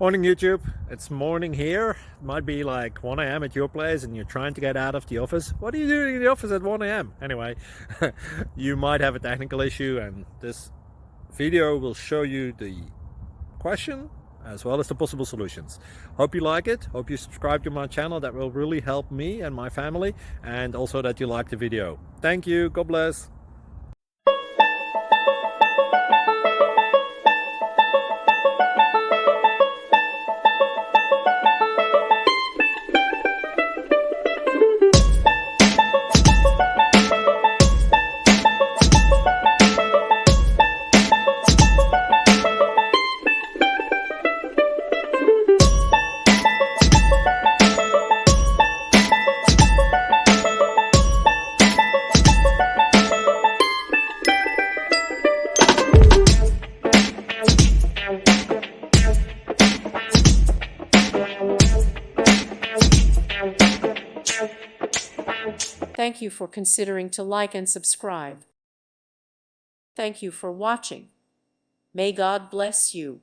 Morning YouTube, it's morning here. It might be like 1 a.m. at your place and you're trying to get out of the office. What are you doing in the office at 1 a.m.? Anyway, you might have a technical issue and this video will show you the question as well as the possible solutions. Hope you like it, hope you subscribe to my channel. That will really help me and my family, and also that you like the video. Thank you, God bless. Thank you for considering to like and subscribe. Thank you for watching. May God bless you.